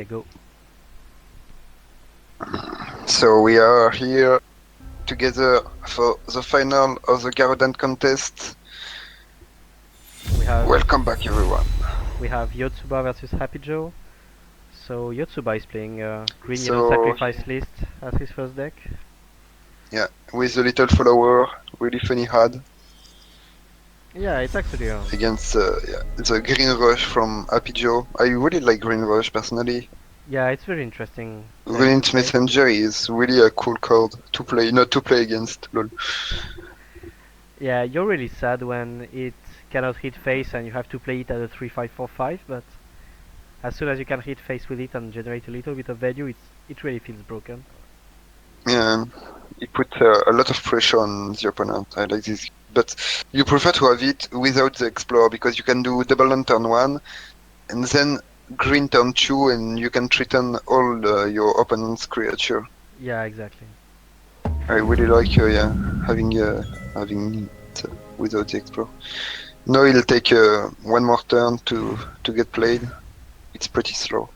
go. So we are here together for the final of the Garudan contest. We have Welcome back, everyone. xYotsuba versus happyjo. So xYotsuba is playing green yellow So sacrifice list as his first deck. yeah, with a little follower, really funny ad Yeah, it's actually against the Green Rush from happyjo. I really like Green Rush personally. yeah, it's very interesting deck to Brilliant play. Messenger is really a cool card to play, not to play against. Lol. Yeah, you're really sad when it cannot hit face and you have to play it at a 3-5-4-5, but as soon as you can hit face with it and generate a little bit of value, it really feels broken. Yeah, it puts a lot of pressure on the opponent. I like this, but you prefer to have it without the Explorer because you can do double on turn 1 and then green turn 2 and you can threaten all your opponent's creature. Yeah, exactly. I really like having it without the Explorer. Now it'll take one more turn to get played. It's pretty slow.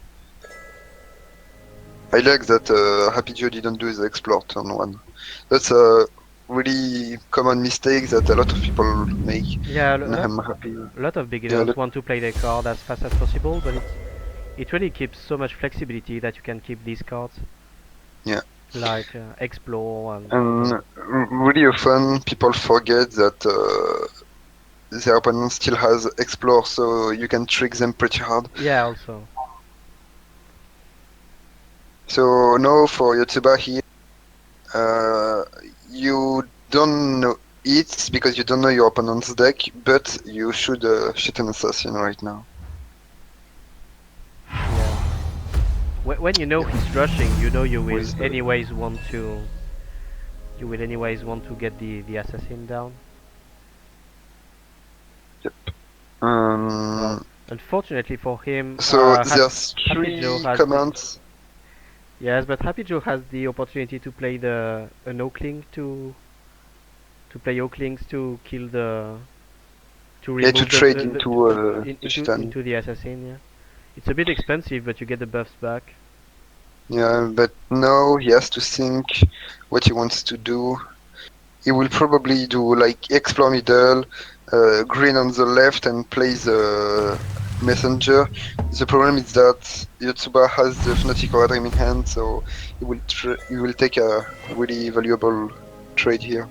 I like that happyjo didn't do the Explorer turn 1. That's a really common mistake that a lot of people make. Yeah, And I'm happy. a lot of Yeah, beginners want to play their card as fast as possible, but it really keeps so much flexibility that you can keep these cards yeah. like explore and And really often people forget that their opponent still has Explore, so you can trick them pretty hard. yeah, also. So now for xYotsuba here, uh, you don't know it because you don't know your opponent's deck, but you should shoot an assassin right now. Yeah. When you know Yep. he's rushing, you know With you will anyways want to get the assassin down. yep. Well, unfortunately for him, So there's happyjo 3 has the commands. yes, but happyjo has the opportunity to play an oakling to play oaklings to kill the to Yeah, to remove trade into Shitani. into the assassin. Yeah, it's a bit expensive, but you get the buffs back. Yeah, but now he has to think what he wants to do. He will probably do like explore middle, green on the left, and play the messenger. The problem is that xYotsuba has the Fnatic Dream in hand, so he will take a really valuable trade here.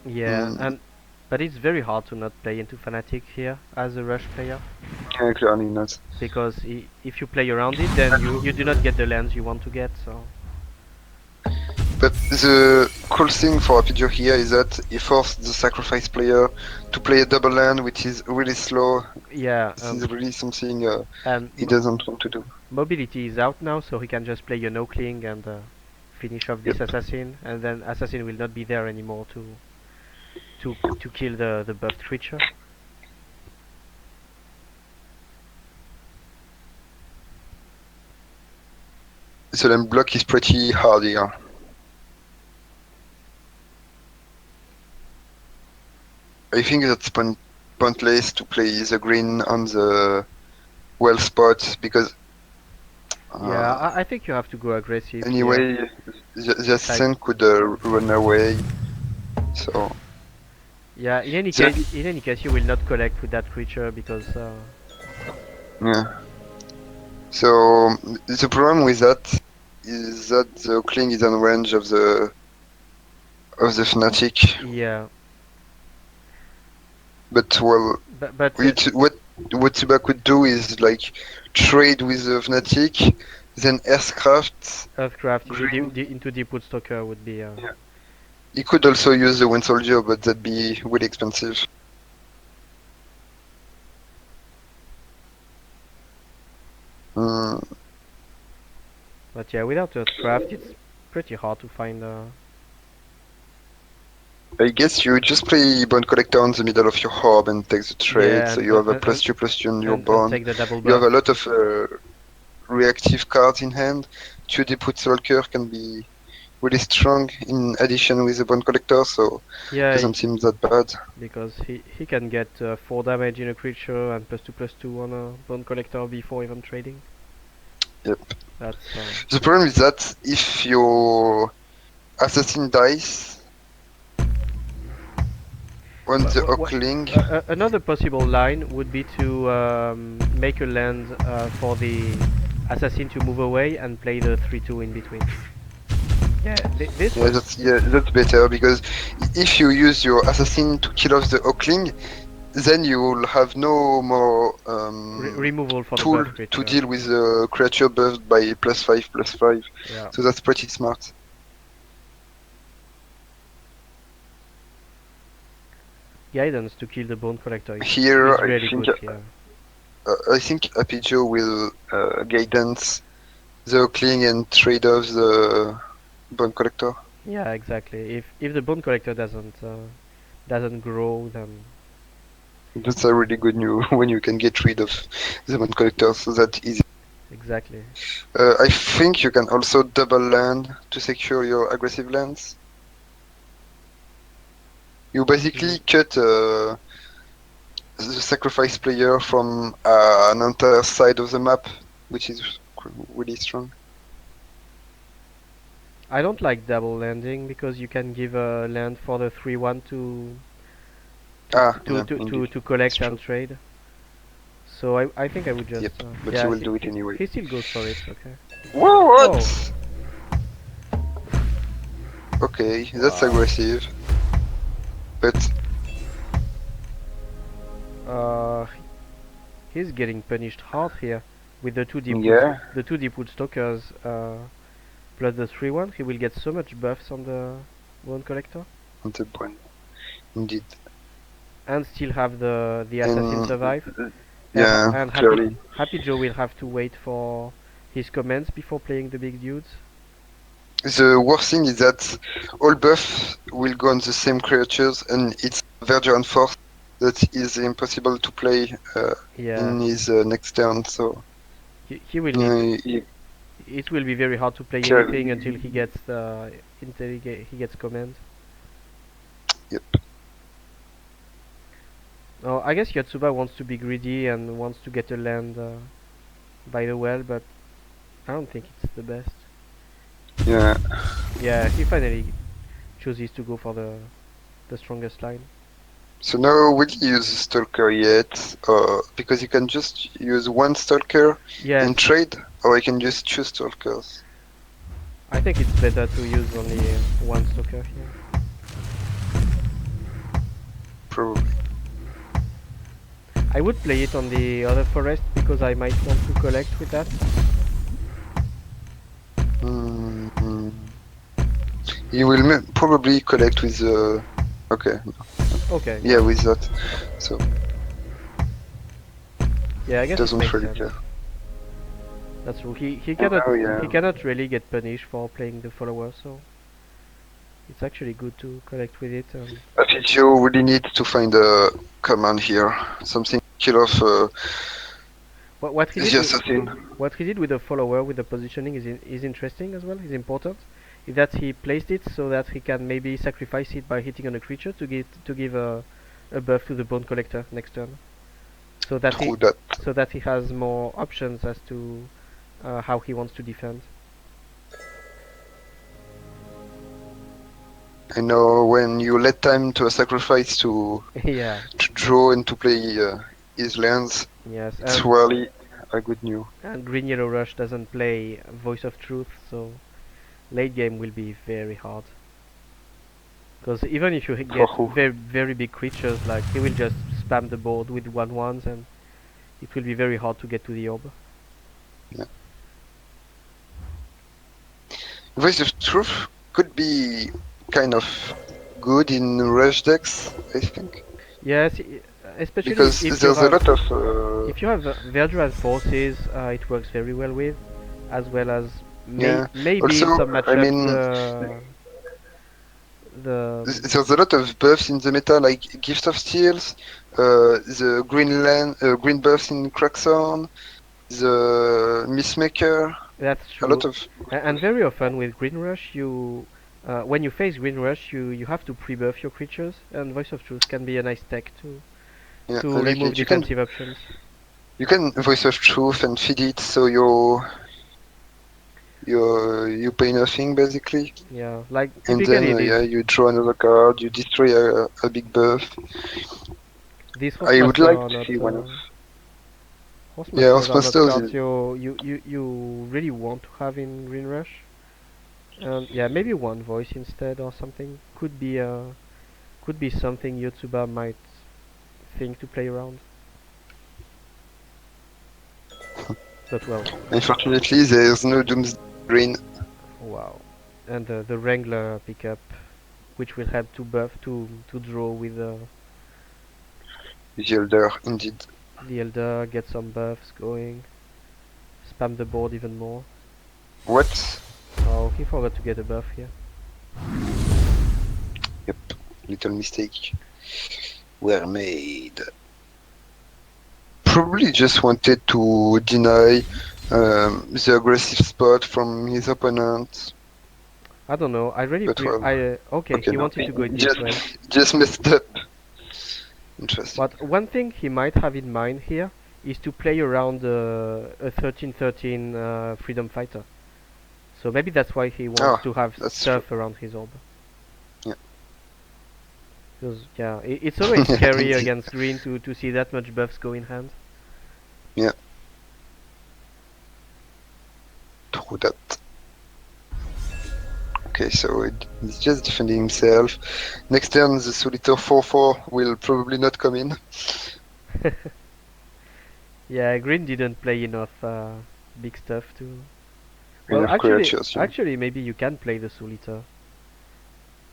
Yeah, Mm, and but it's very hard to not play into Fnatic here as a rush player yeah, clearly not. because if you play around it, then you do not get the lands you want to get. So But the cool thing for happyjo here is that he forced the sacrifice player to play a double land, which is really slow. yeah, This is really something and he doesn't want to do. mobility is out now, so he can just play an oakling and finish off this Yep. assassin, and then assassin will not be there anymore to kill the buffed creature. The land block is pretty hard here. I think that's pointless to play the green on the well spot because Yeah, uh, I think you have to go aggressive here. anyway the Like assassin could run away. So yeah, the, in any case, you will not collect with that creature because yeah. So the problem with that is that the Kling is on range of the Fnatic. yeah, But well, but what Tsuba could do is like trade with the Fnatic, then Earthcraft Earthcraft green. into Deepwood Stalker would be Yeah. He could also use the Wind Soldier, but that'd be really expensive. Mm, but yeah, without Earthcraft, it's pretty hard to find. I guess you just play Bone Collector in the middle of your horde and take the trade, Yeah, so you have a +2/+2 on your and bond. take the double You have buff. a lot of reactive cards in hand. 2D Put Soldier can be really strong in addition with the Bone Collector, so it Yeah, doesn't seem that bad. because he can get 4 damage in a creature and +2/+2 on a Bone Collector before even trading. Yep. That's The problem is that if your assassin dies on the Oakling, another possible line would be to make a land for the assassin to move away and play the 3-2 in between. Yeah, this was that's better because if you use your assassin to kill off the Oakling, then you will have no more removal for the tool buff to creature. deal with a creature buffed by +5/+5. Yeah. So that's pretty smart. Guidance to kill the bone collector Here, is really good here. I think happyjo will guidance the Oakling and trade off the bone collector. Yeah, exactly. If the bone collector doesn't grow, then That's a really good news when you can get rid of the bone collector so that easy. exactly. I think you can also double land to secure your aggressive lands. You basically cut the sacrifice player from an entire side of the map, which is really strong. I don't like double landing because you can give a land for the 3-1 Indeed. to It's collect true. and trade. So I think I would just Yep, but yeah, you will do it anyway. he still goes for it. Okay. Whoa, Oh, what? Okay, that's wow. aggressive. But Uh, he's getting punished hard here with the yeah, two deep wood stalkers plus the 3-1. He will get so much buffs on the bone collector on the bone. Indeed. and still have the assassin And survive. yeah, And clearly. Happy Joe will have to wait for his commands before playing the big dudes. The worst thing is that all buffs will go on the same creatures, and it's Verdure and Force that is impossible to play Yeah, in his next turn. So he will need. he, It will be very hard to play anything clearly, until he gets he gets command. yep. Oh, I guess Yotsuba wants to be greedy and wants to get a land by the well, but I don't think it's the best. Yeah. Yeah, he finally chooses to go for the strongest line. So now will you use Stalker yet? Because you can just use one Stalker Yes, and trade, or I can just choose Stalkers. I think it's better to use only one stalker here. Probably. I would play it on the other forest because I might want to collect with that. Mm-hmm. You will probably collect with the. Okay. Okay. Yeah, with that. So Yeah, I guess it doesn't makes really sense. care. That's true. Oh yeah. He cannot really get punished for playing the follower, so it's actually good to collect with it. I think you really need to find a command here. Something to kill off What he did the with assassin. what he did with the follower with the positioning is interesting as well. Is important. Is that he placed it so that he can maybe sacrifice it by hitting on a creature to give a buff to the bone collector next turn. So that True that. he has more options as to how he wants to defend. I know when you let time to a sacrifice to Yeah. draw and to play his lands, Yes. it's really a good news. And Green Yellow Rush doesn't play Voice of Truth, so late game will be very hard. Because even if you get very big creatures, like he will just spam the board with 1/1s, and it will be very hard to get to the orb. Yeah. Voice of Truth could be kind of good in rush decks, I think. Yes, especially Because if there's a lot of. if you have Verdure and Forces, it works very well with, as well as Yeah. maybe Also, in some I matchups mean, the there's a lot of buffs in the meta, like Gift of Steels, the green buffs in Crackthorn, the Mistmaker. that's A true. lot of. And very often with Green Rush, when you face Green Rush, you have to pre-buff your creatures, and Voice of Truth can be a nice tech Yeah, to I like remove it. defensive options. You can Voice of Truth and feed it, so You pay nothing basically, Yeah, like and then typically yeah, you draw another card, you destroy a big buff. these I would Horsemaster like are to not see one of yeah, Horsemasters are not Housemaster cards is you really want to have in Green Rush. And yeah, maybe one voice instead or something could be something Yotsuba might think to play around. But well, unfortunately there's no Doomsday Green. wow. And the Wrangler pickup, which will help to buff to draw with The Elder indeed. the Elder, get some buffs going, spam the board even more. What? Oh, he forgot to get a buff here. Yep, little mistake were made. Probably just wanted to deny the aggressive spot from his opponent. I don't know. I really But well, okay. okay, He no, wanted to go it this just way. just messed up. Interesting. But one thing he might have in mind here is to play around a 13-13 Freedom Fighter. So maybe that's why he wants Oh, to have that's true. stuff around his orb. Yeah. Because yeah, it's always scary Indeed. against green to see that much buffs go in hand. Yeah, true that. Okay, so he's just defending himself. Next turn, the Solitaire 4/4 will probably not come in. Yeah, green didn't play enough big stuff to. Well, Enough creatures, yeah. actually, maybe you can play the Solitaire.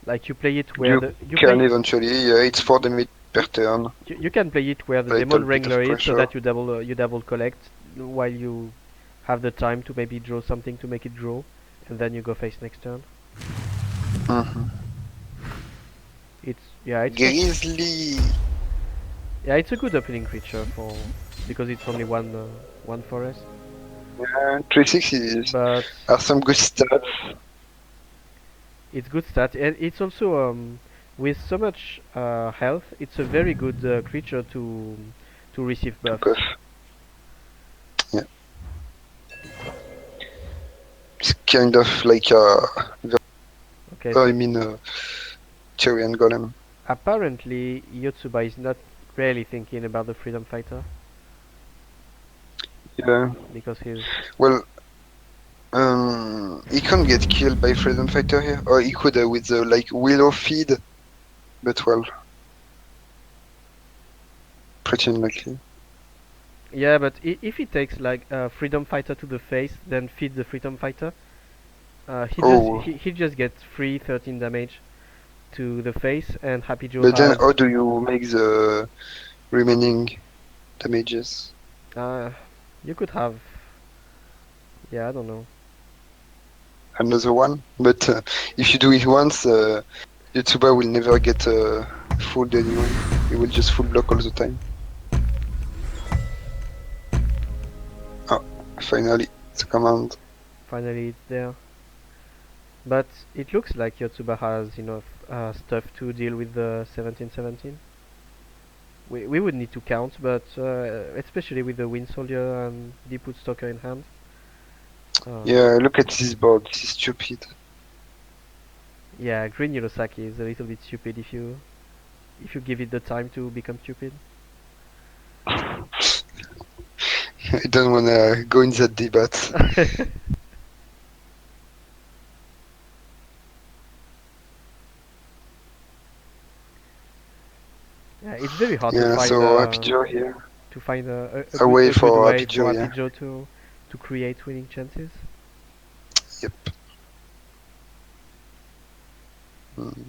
Like you play it where You the you can play eventually, yeah, it's 4 damage per turn. you can play it where the Little Demon bit of Wrangler is, so pressure. that you double collect while you have the time to maybe draw something to make it draw, and then you go face next turn. Mm-hmm. It's it's not Grizzly! it's a good opening creature for because it's only one forest, Yeah, 3/6 but are some good stats. it's good stat, and it's also with so much health, it's a very good creature to receive To buffs. buff. Yeah. It's kind of like Okay, I so mean, Cherry and Golem. apparently Yotsuba is not really thinking about the Freedom Fighter Yeah. because he's Well, he can't get killed by Freedom Fighter here, or he could with the like Willow feed, but well, pretty unlikely. yeah, but if he takes like a Freedom Fighter to the face, then feed the Freedom Fighter, Oh, he just gets free 13 damage to the face, and Happy Joe but then has how do you make the remaining damages? uh, you could have yeah, I don't know. Another one? But if you do it once, Yotsuba will never get fooled anyway. He will just full block all the time. Oh, finally, the command. Finally, it's there. But it looks like Yotsuba has enough stuff to deal with the 17-17. We would need to count, but especially with the Wind Soldier and Deepwood Stalker in hand. Yeah, look at this board. This is stupid. Yeah, Green Yurosaki is a little bit stupid if you give it the time to become stupid. I don't wanna go in that debate. Yeah, it's very hard Yeah, so happyjo here. to find Away a good for way for happyjo, yeah. happyjo to create winning chances. Yep. Mm.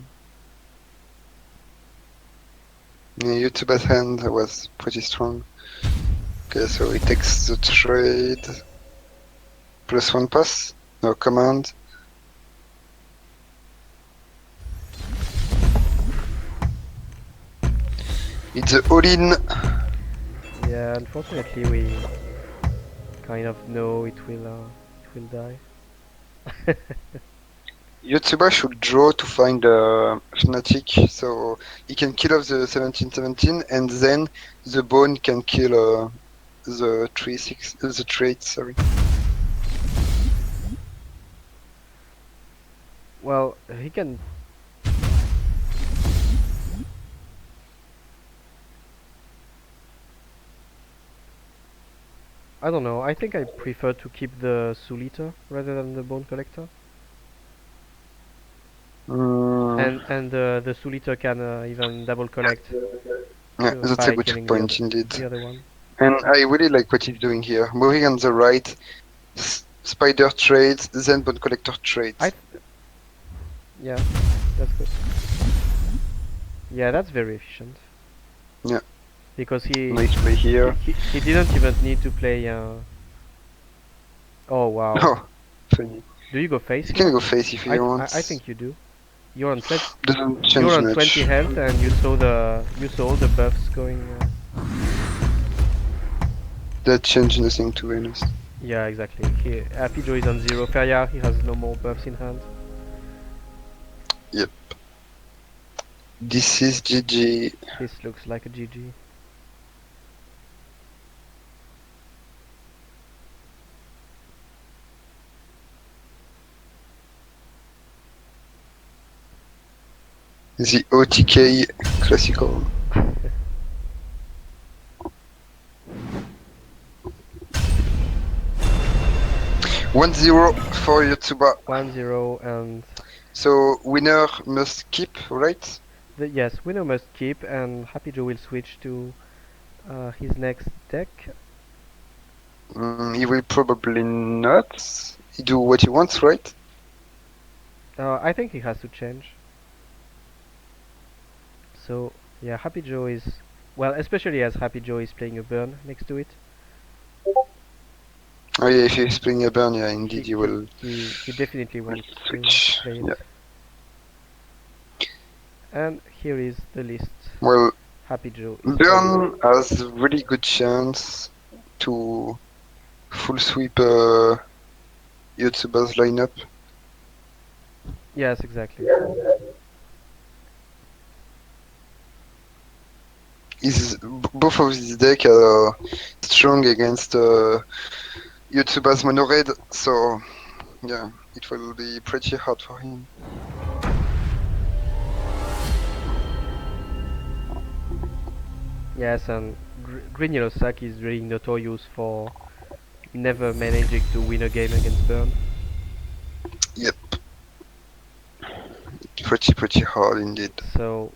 Yeah, YouTube's hand was pretty strong. Okay, so he takes the trade. +1 pass? No, command. It's a all-in. Yeah, unfortunately we kind of know it will die. Yotsuba should draw to find a Fnatic, so he can kill off the 17-17, and then the bone can kill the 3/6, the trait, sorry. Well, he can. I don't know. I think I prefer to keep the Sulita rather than the Bone Collector. And the Sulita can even double collect Yeah, that's a by good killing point indeed. the other one. And I really like what he's doing here. Moving on the right, spider trades, then bone collector trades. Yeah, that's good. Yeah, that's very efficient. Yeah. Because Nice play here. he didn't even need to play. Oh wow. Oh, funny. Do you go face You here? can go face if you want. I think you do. You're on 20. Doesn't You're change on much. 20 health, and you saw all the buffs going. That changed nothing, to be honest. Yeah, exactly. happyjo is on 0. Feria, he has no more buffs in hand. Yep. This is GG. This looks like a GG. The OTK classical. 1-0 for Yotsuba. 1-0 and So winner must keep, right? yes, winner must keep, and happyjo will switch to his next deck. He will probably not. He do what he wants, right? I think he has to change. So yeah, happyjo is well, especially as happyjo is playing a burn next to it. Oh yeah, if he's playing a burn, yeah, indeed he will. He definitely wants to Switch. play it. Yeah. And here is the list. Well, happyjo is burn has a really good chance to full sweep Yotsuba's lineup. Yes, exactly. Both of these decks are strong against Yotsuba's mono red, so yeah, it will be pretty hard for him. Yes, and Green Yellow Sack is really notorious for never managing to win a game against burn. Yep. Pretty hard indeed. So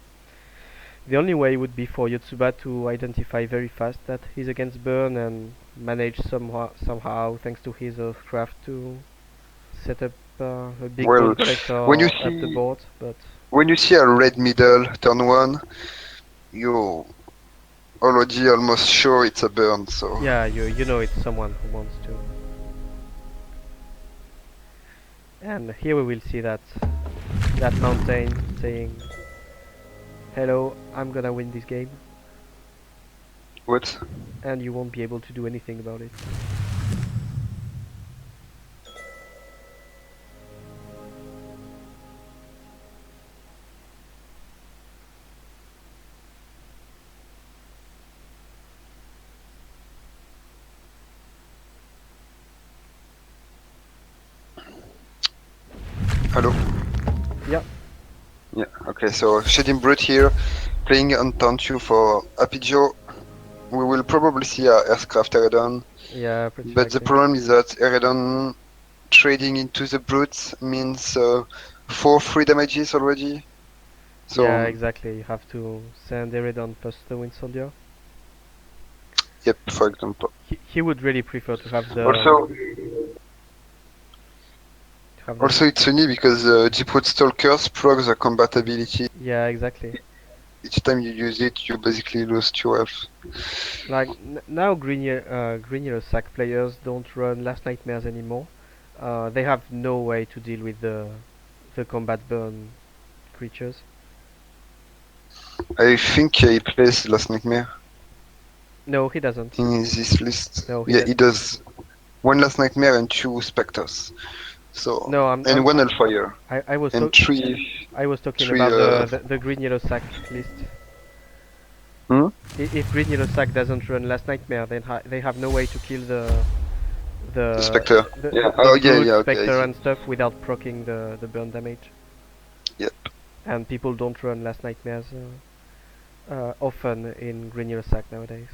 the only way would be for Yotsuba to identify very fast that he's against burn and manage somehow thanks to his craft to set up a big bone collector up the board. But when you see a red middle turn 1, you already almost sure it's a burn. So yeah, you know it's someone who wants to. And here we will see that mountain saying, "Hello, I'm gonna win this game." What? And you won't be able to do anything about it. Hello? Yeah. Yeah, okay, so Shading Brute here, playing on turn 2 for happyjo. We will probably see a Earthcraft Garudan. Yeah, pretty But the likely. problem is that Garudan trading into the Brute means 4 free damages already. So yeah, exactly. You have to send Garudan plus the Wind Soldier. yep, for example. He would really prefer to have the. Also, it's funny because Deep-Root Stalkers procs the combat ability. Yeah, exactly. Each time you use it, you basically lose 2 health. Like now, Green Yellow Sack players don't run Last Nightmares anymore. They have no way to deal with the combat burn creatures. I think he plays Last Nightmare. No, he doesn't. In this list. No, he does. 1 Last Nightmare and 2 Spectres. So no, and 1 Hellfire. I was and 3. I was talking about the Green Yellow Sack list. Hmm? If Green Yellow Sack doesn't run Last Nightmare, then they have no way to kill the Spectre. the Yeah. Brute, Okay, Spectre and stuff without proccing the burn damage. Yep. And people don't run Last Nightmares often in Grenier Sack nowadays.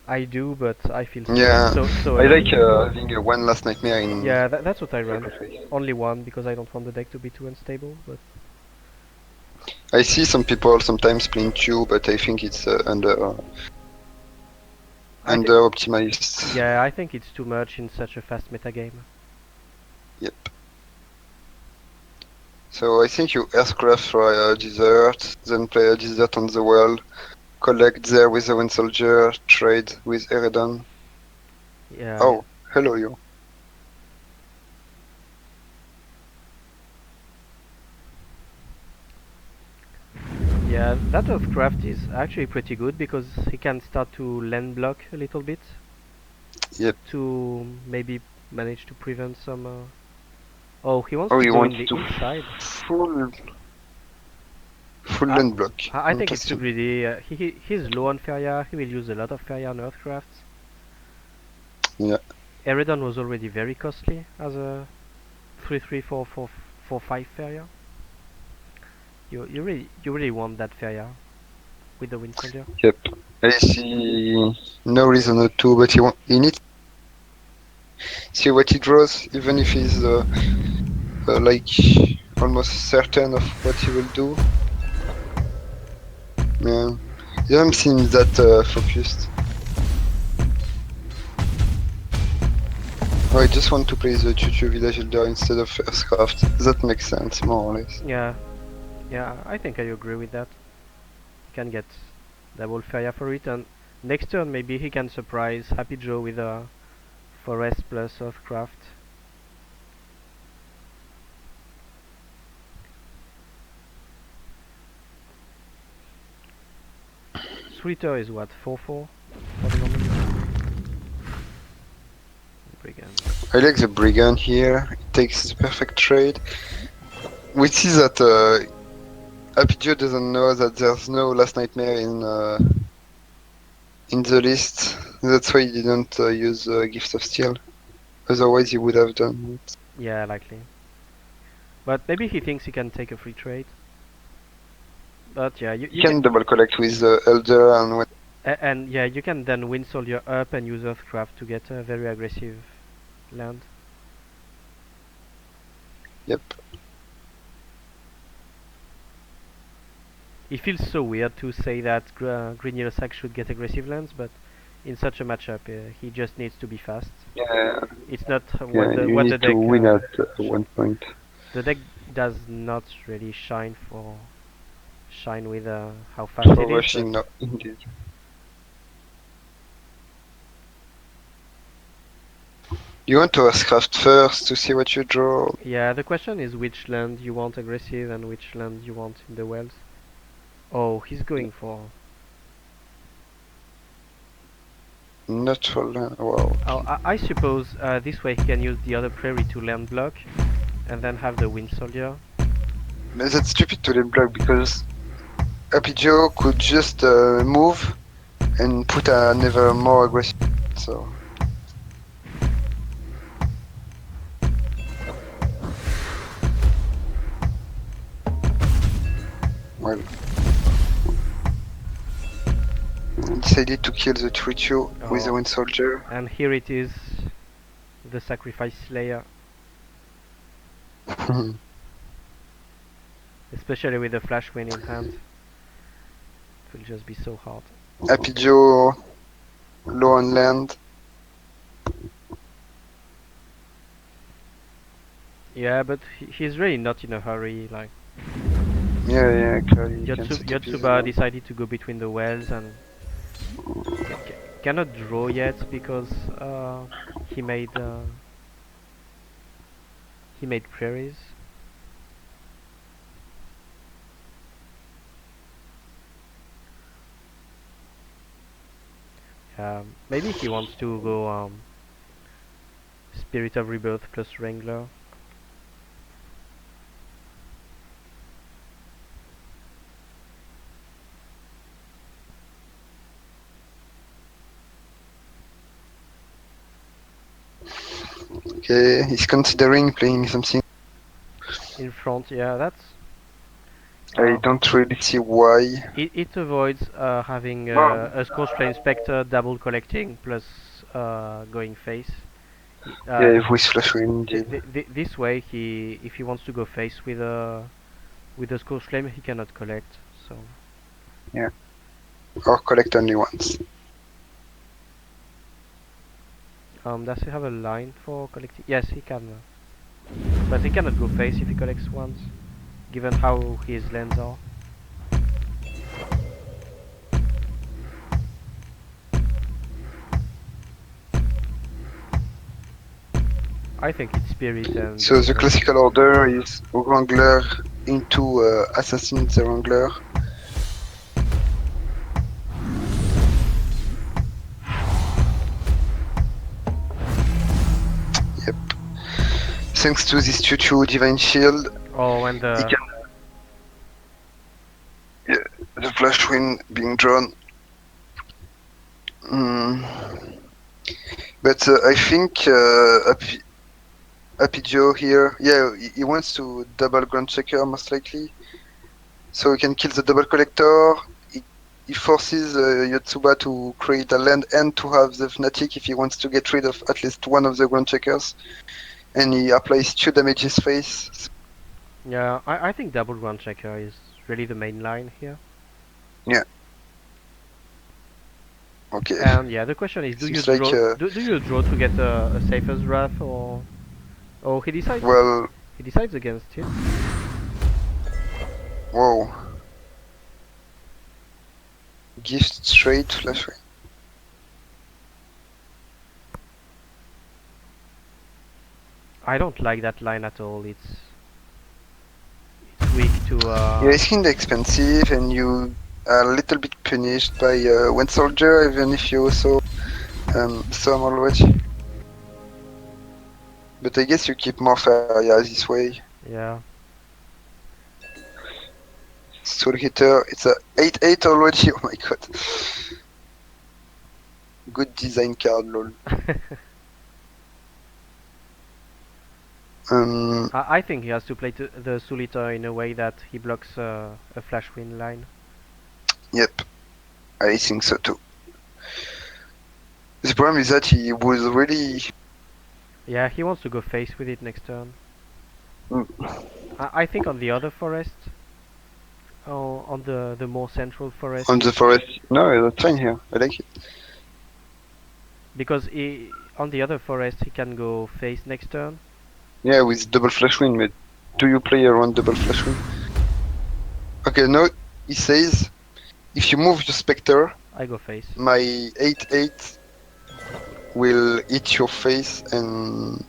I do, but I feel Yeah, so I like alone. having one last nightmare in Yeah, that's what I run. every. Only one because I don't want the deck to be too unstable. But I see some people sometimes playing two, but I think it's I think, under optimized. yeah, I think it's too much in such a fast meta game. Yep. So I think you Earthcraft for a desert, then play a desert on the wall, collect there with the Wind Soldier, trade with Eredon. Yeah, yeah. Oh, hello you. Yeah, that Earthcraft is actually pretty good because he can start to land block a little bit Yep. to maybe manage to prevent some. Oh, he wants Oh, to you go want in the to inside. full I land block. I think it's too Interesting. greedy. He's low on Feria. He will use a lot of Feria on Earthcrafts. Yeah. Eredon was already very costly as a 3-3-4-4-5 Feria. You really want that Feria with the Wind Soldier. Yep. I see no reason not to, but he needs to see what he draws, even if he's like almost certain of what he will do. Yeah. He doesn't seem that focused. Oh, I just want to play the Chuchu Village Elder instead of Earthcraft. That makes sense, more or less. Yeah, yeah, I think I agree with that. He can get double Feria for it, and next turn maybe he can surprise happyjo with a Forest plus Earthcraft. Sweeter is what, 4-4 for the moment? Brigand. I like the Brigand here. It takes the perfect trade. We see that happyjo doesn't know that there's no Last Nightmare in the list. That's why he didn't use Gift of Steel. Otherwise, he would have done it. Yeah, likely. But maybe he thinks he can take a free trade. But yeah, You can double collect with Elder and when. and yeah, you can then Wind Soldier up and use Earthcraft to get a very aggressive land. Yep. It feels so weird to say that Green Yellow Sack should get aggressive lands, but in such a matchup, he just needs to be fast. Yeah, It's not yeah, you what need the to deck win at one point. the deck does not really shine with how fast For it is, but rushing, no, indeed. You want to Earthcraft first to see what you draw. yeah, the question is which land you want aggressive and which land you want in the wells. Oh, he's going for. Natural land. Wow. Oh, I suppose this way he can use the other prairie to land block, and then have the Wind Soldier. But that's stupid to let block because happyjo could just move and put another more aggressive. So, well, decided to kill the Trichu with the Oh, Wind Soldier. and here it is, the Sacrifice Slayer, especially with the Flash Wind in hand. It will just be so hard. happyjo low on land. Yeah, but he's really not in a hurry. Like Yeah, clearly you can set up his Yotsuba decided to go between the wells and cannot draw yet because he made uh, he made prairies. Maybe he wants to go Spirit of Rebirth plus Wrangler. Okay, he's considering playing something. in front. Yeah, that's. I Uh, don't really see why. it avoids having Well, a Scourge Flame Spectre double collecting plus going face. yeah, with Flash Wind indeed. This way, if he wants to go face with a Scourge Flame, he cannot collect. So Yeah. Or collect only once. does he have a line for collecting? Yes, he can, but he cannot go face if he collects once, given how his lands are. I think it's Spirit and So the Garudan. classical order is Wrangler into Assassin the Wrangler. Yep. Thanks to this 2/2 Divine Shield, Oh, and he can. Yeah, the Flash Wind being drawn. Mm. But I think happyjo here, yeah, he wants to double Ground Checker most likely. So he can kill the double collector. He forces Yotsuba to create a land and to have the Fnatic if he wants to get rid of at least one of the Ground Checkers. And he applies 2 damages face. Yeah, I think double Ground Checker is really the main line here. Yeah. Okay. And yeah, the question is, Seems like do you draw to get a Safer's Wrath, or he decides well, against it. whoa. Gift straight Flash Wind. I don't like that line at all. It's weak to Yeah, it's kinda expensive, and you are a little bit punished by one soldier, even if you also some already. But I guess you keep more Faria this way. yeah. Soul Hitter, it's a 8/8 already. Oh my god. Good design card, lol. I think he has to play the Sulita in a way that he blocks a Flash Wind line. Yep, I think so too. The problem is that he was really. Yeah, he wants to go face with it next turn. Mm. I think on the other forest, on the more central forest, On the forest. No, that's fine here. I like it. because on the other forest he can go face next turn. Yeah, with double Flash Wind, but do you play around double Flash Wind? Okay, no, he says, if you move the Spectre, I go face. my 8/8 will hit your face, and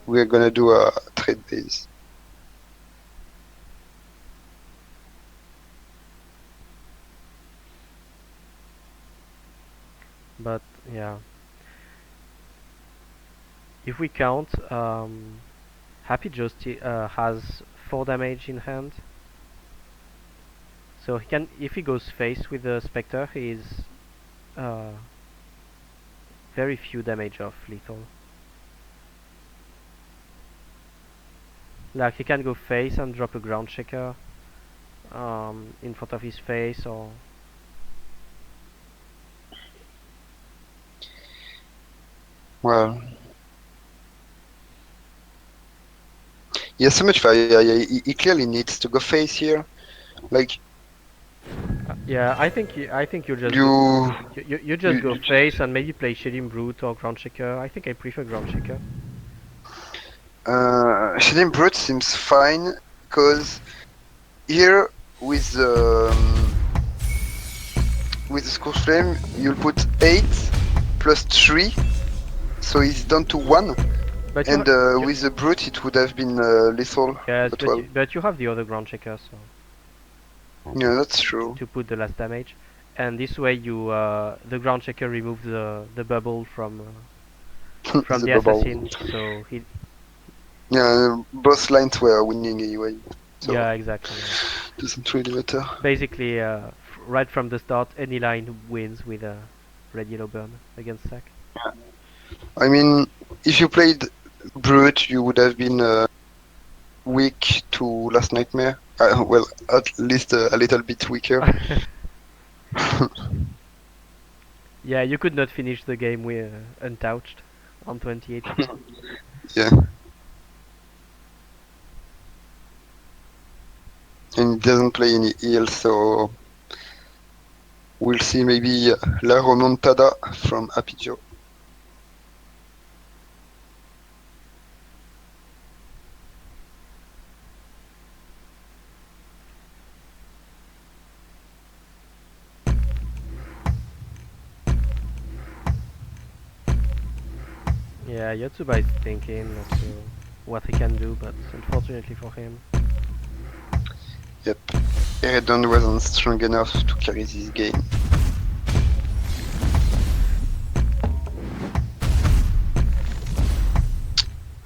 we're gonna do a trade base. But yeah, if we count, happyjo has 4 damage in hand. So he can, if he goes face with the Spectre, he is very few damage off lethal. Like he can go face and drop a Ground Checker in front of his face, or Well, he has so much fire. Yeah, he clearly needs to go face here. Like yeah, I think you just you, you just go face and maybe play Shading Brute or Ground Checker. I think I prefer Ground Checker. Shedding Brute seems fine because here with the Scourge Flame you'll put 8 plus 3, so he's down to 1. But And with the Brute it would have been lethal. yes, but well. but you have the other Ground Checker, so Yeah, that's true. to put the last damage, and this way you the Ground Checker removes the bubble from the bubble. assassin, so he. Yeah, both lines were winning anyway. So Yeah, exactly. doesn't really matter. Basically, right from the start, any line wins with a red-yellow burn against Sack. I mean, if you played Brute, you would have been weak to Last Nightmare. Well, at least a little bit weaker. Yeah, you could not finish the game with untouched on 20 HP. Yeah, and it doesn't play any heal, so we'll see maybe La Remontada from happyjo. Yeah, Yotsuba is thinking as to what he can do, but unfortunately for him. Yep, Garudan wasn't strong enough to carry this game.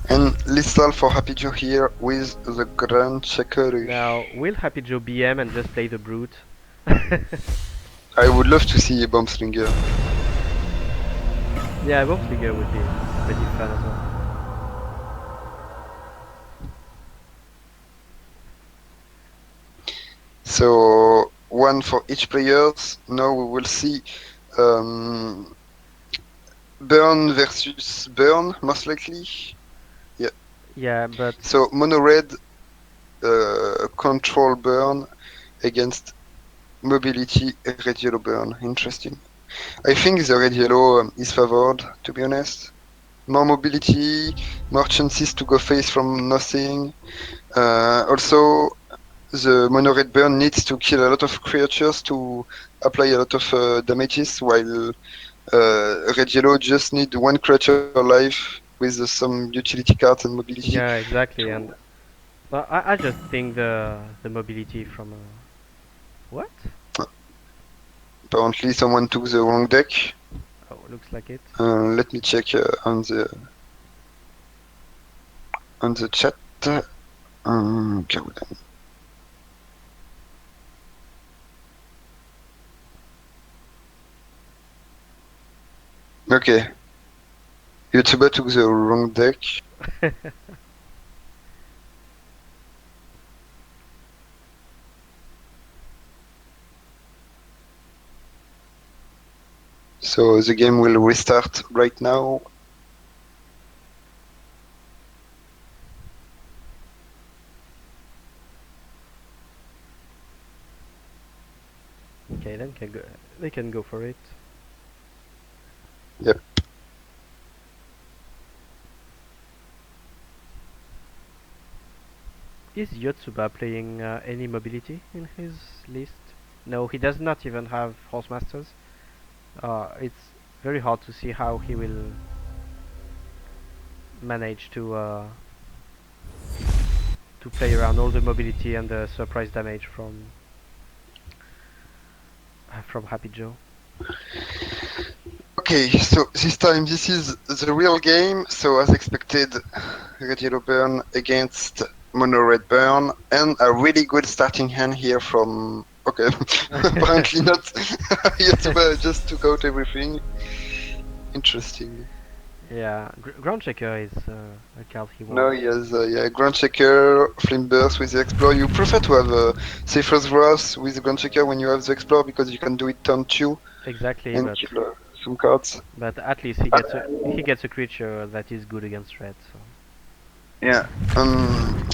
And lethal for happyjo here with the Grand Checker. Now, will happyjo BM and just play the brute? I would love to see a Bomb Slinger. Yeah, Bombslinger would be pretty fun as well. So one for each players. Now we will see um, Burn versus Burn, most likely. Yeah, but So mono red control Burn against mobility red yellow Burn. Interesting. I think the red yellow is favored, to be honest. More mobility, more chances to go face from nothing. Also, the mono red burn needs to kill a lot of creatures to apply a lot of damages, while red yellow just need one creature alive with some utility cards and mobility. yeah, exactly. To... And well, I just think the mobility from what? Apparently, someone took the wrong deck. Oh, looks like it. Let me check on the chat. Garudan. Okay. YouTuber took the wrong deck. So the game will restart right now. Okay, then can go. They can go for it. Yep. Is Yotsuba playing any mobility in his list? No, he does not even have Horse Masters. It's very hard to see how he will manage to play around all the mobility and the surprise damage from happyjo. Okay, so this time this is the real game. So as expected, red yellow burn against mono red burn, and a really good starting hand here from. Okay, apparently not. YouTuber just took out everything. Interesting. Yeah, Ground Checker is a card he No, wants. he has yeah, Ground Checker, Flame Burst with the Explorer. You prefer to have Safer's Wrath with the Ground Checker when you have the Explorer because you can do it turn 2 Exactly, and but kill some cards. at least he gets a creature that is good against red. So Yeah.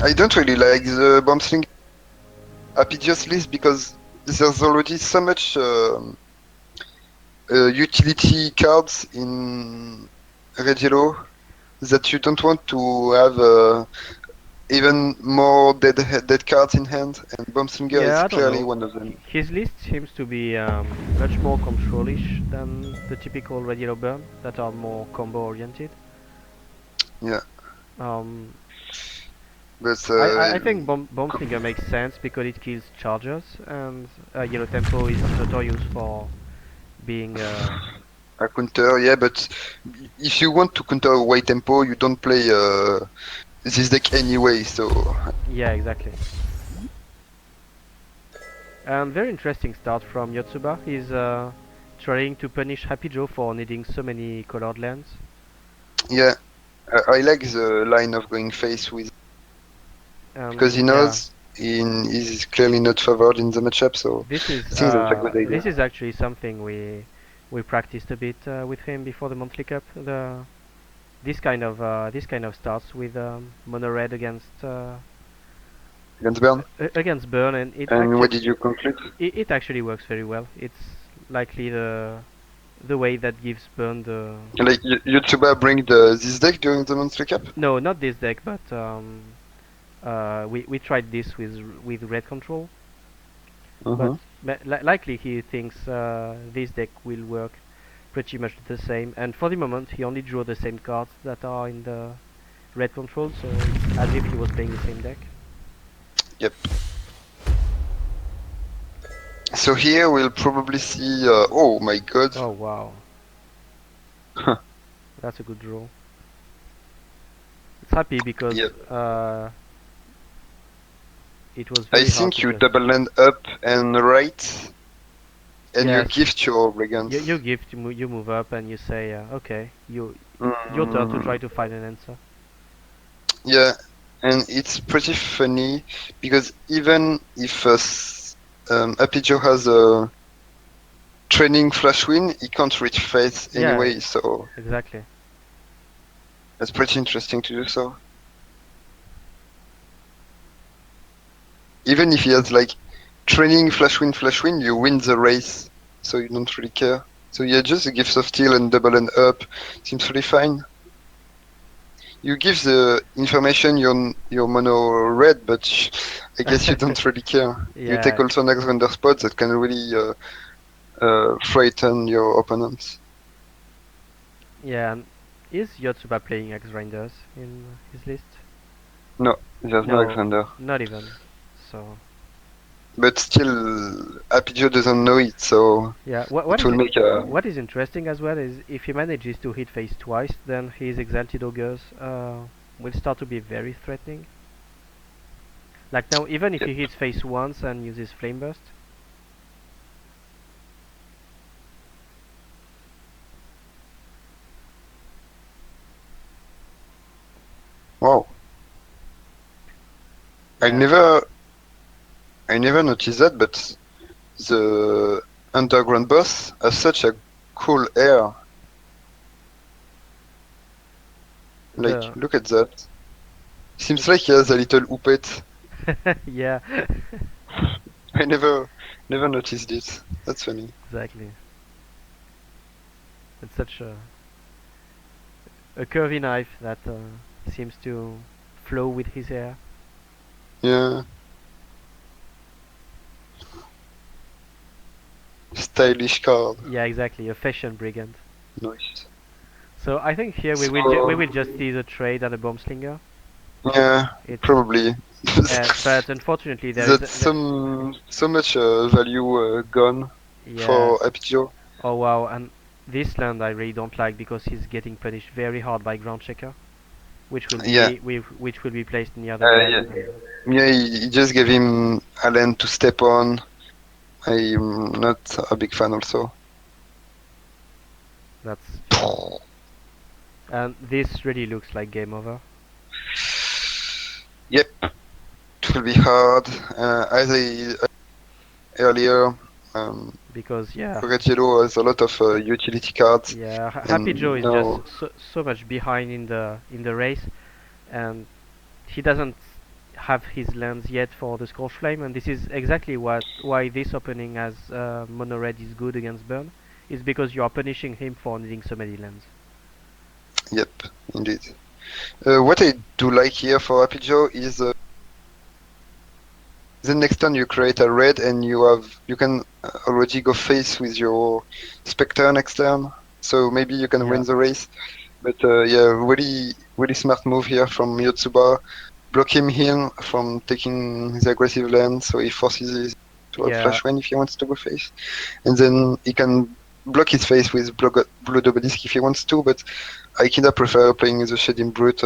I don't really like the Bomb Sling Happyjo's list because there's already so much utility cards in red yellow that you don't want to have even more dead cards in hand, and Bombslinger is yeah, I don't clearly know. one of them. His list seems to be much more controlish than the typical red yellow burn that are more combo oriented. Yeah, Um, but I think Bombslinger makes sense because it kills chargers, and Yellow Tempo is notorious for being a counter, yeah, but if you want to counter a white tempo, you don't play this deck anyway, so yeah, exactly. And very interesting start from Yotsuba. He's trying to punish happyjo for needing so many colored lands. yeah, I like the line of going face with. because he Yeah, knows he's clearly not favored in the matchup. So I think that's a good idea. this is actually something we practiced a bit with him before the monthly cup. The this kind of starts with mono red Against Burn. against burn, and And what did you conclude? it actually works very well. It's likely the way that gives burn the Like Yotsuba bring this deck during the monthly cap? no, not this deck, but we tried this with red control, but Mm-hmm. likely he thinks this deck will work pretty much the same. And for the moment, he only drew the same cards that are in the red control, so it's as if he was playing the same deck. Yep. So here we'll probably see. Oh my god. Oh wow, that's a good draw. It's happy because Yep. it was I very hard think to you just. double land up and right, and you Yes, gift your brigands. you give you move up and you say okay, your turn to try Mm, to find an answer. yeah, and it's pretty funny because even if happyjo has a training flash win, he can't reach face Yeah, anyway, so exactly. it's pretty interesting to do so. Even if he has like training flash win, you win the race, so you don't really care. So yeah, just a gift of steel and double and up seems really fine. You give the information your mono red, but I guess you don't really care. You take Yeah, also next render spots that can really frighten your opponents. yeah. And is Yotsuba playing X Grinders in his list? No, there's no No, Alexander. not even. So But still, happyjo doesn't know it, so yeah, it will make a. what is interesting as well is if he manages to hit face twice, then his Exalted Ogres will start to be very threatening. Like now, even if he hits face once and uses Flame Burst, Wow. I yeah, never noticed that, but the underground boss has such a cool air. Like, the look at that. Seems like he has a little hoopet. yeah, I never noticed it. That's funny. exactly. It's such a curvy knife that seems to flow with his hair. Yeah, stylish card. Yeah, exactly, a fashion brigand. Nice. So I think here So, we will just see the trade and a bomb slinger. yeah, It's probably. but unfortunately there is That's so much value gone yeah. for happyjo. Oh wow, and this land I really don't like because he's getting punished very hard by ground checker, Yeah, which will be placed in the other yeah. lane. And Yeah, he just gave him a land to step on. I'm not a big fan also. that's yeah. And this really looks like game over Yep, it will be hard. As I earlier, because yeah, Red Yellow has a lot of utility cards, yeah. Happy and Joe is just now, so much behind in the race, and he doesn't have his lands yet for the Scorch Flame, and this is exactly why this opening as mono red is good against burn, is because you are punishing him for needing so many lands. yep, indeed. What I do like here for happyjo is the next turn you create a red and you can already go face with your Spectre next turn, so maybe you can Yeah, win the race. But yeah, really smart move here from Yotsuba. Block him from taking the aggressive land, so he forces his to have yeah, flash win if he wants to go face, and then he can block his face with Blood Obelisk if he wants to. But I kinda prefer playing the Shedding Brute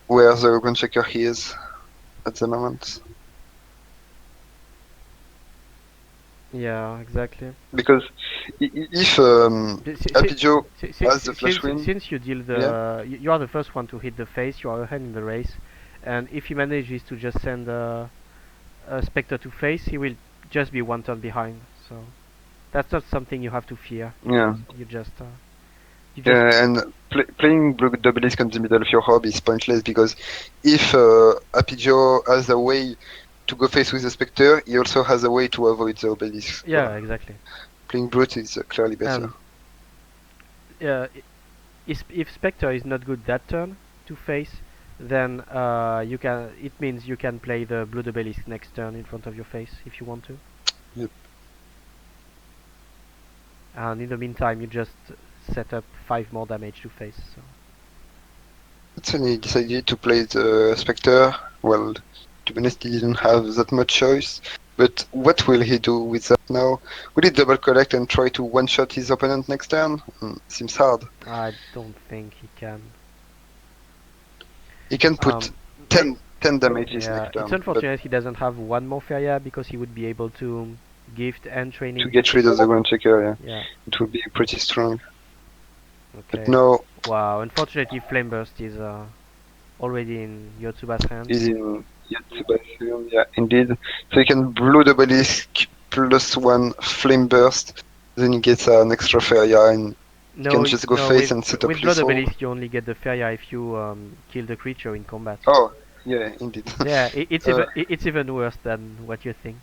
where the Gunchecker he is at the moment. yeah, exactly. Because if happyjo has the flash win, Since you deal yeah, you are the first one to hit the face, you are ahead in the race, and if he manages to just send a Spectre to face, he will just be one turn behind. So that's not something you have to fear. Yeah. You just Yeah, and playing Blue Obelisk on the middle of your hub is pointless because if happyjo has a way to go face with the Spectre, he also has a way to avoid the Obelisk. So yeah, exactly. playing Brute is clearly better. And if Spectre is not good that turn to face, then you can. It means you can play the Blood Obelisk next turn in front of your face if you want to. Yep. And in the meantime, you just set up 5 more damage to face. So. That's when he decided to play the Spectre. Well, to be honest, he didn't have that much choice. But what will he do with that now? Will he double collect and try to one-shot his opponent next turn? Seems hard. I don't think he can. He can put Um, 10 damages yeah, next it's turn, but unfortunate he doesn't have one more Feria because he would be able to gift and to training. get rid of the Ground Checker, yeah, Yeah. it would be pretty strong. But Okay. no, Wow. Unfortunately, Flame Burst is already in Yotsuba's hands. he's in Yotsuba field, yeah, indeed. So he can Blood Obelisk +1 Flame Burst, then he gets an extra Feria and he can just go No. face and set up With Blood lethal. Obelisk, you only get the Feria if you kill the creature in combat. Oh, yeah, indeed. Yeah, Uh, it's even worse than what you think.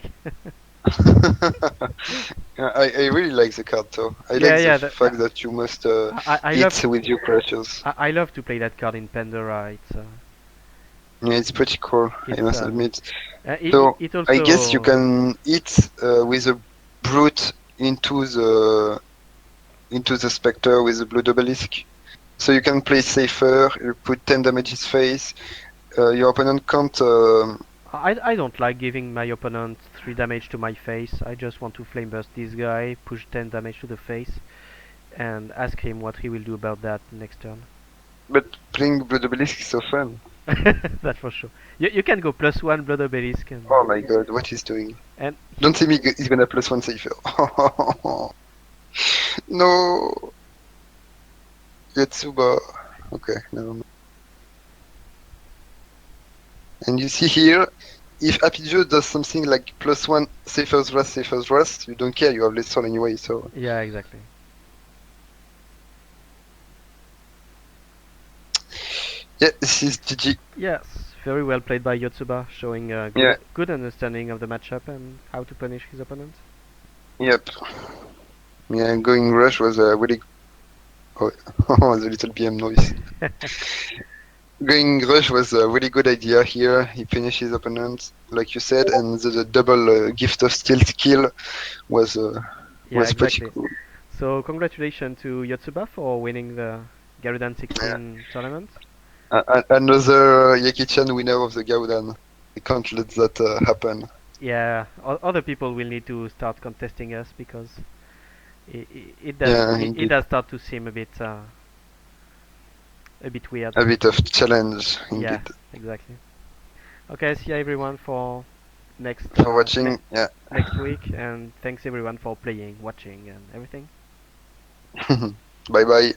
Yeah, I really like the card though. I Yeah, like the yeah. fact that you must I love hit with your creatures. I love to play that card in Pandora. Yeah, it's pretty cool, I It's must admit. it, So it I guess you also can hit with a brute into the specter with the blood obelisk. So you can play safer. You put 10 damage his face. Your opponent can't. I don't like giving my opponent 3 damage to my face. I just want to flame burst this guy, push 10 damage to the face, and ask him what he will do about that next turn. But playing blood obelisk is so fun. That's for sure. You can go +1 Blood Obelisk Oh my god, what he's doing! and Don't see me. He's gonna +1 safer. No, Yotsuba. Okay, never mind. And you see here, if happyjo does something like +1 safer's wrath, you don't care. You have less soul anyway. So yeah, exactly. yeah, this is GG. Yes, very well played by Yotsuba, showing a Yeah, good understanding of the matchup and how to punish his opponent. yep. Yeah, going rush was a really. Oh, the little BM noise. Going rush was a really good idea here. He finished his opponent, like you said, and the double gift of steel kill was Yeah, pretty exactly. cool. So congratulations to Yotsuba for winning the Garudan Yeah. 16 tournament. Another Yaki-chan winner of the Garudan. We can't let that happen. Yeah, other people will need to start contesting us because Yeah, it indeed. does start to seem a bit weird. A bit of challenge, Yeah, indeed. exactly. Okay, see you everyone for For watching, yeah. next week, and thanks everyone for playing, watching, and everything. Bye bye.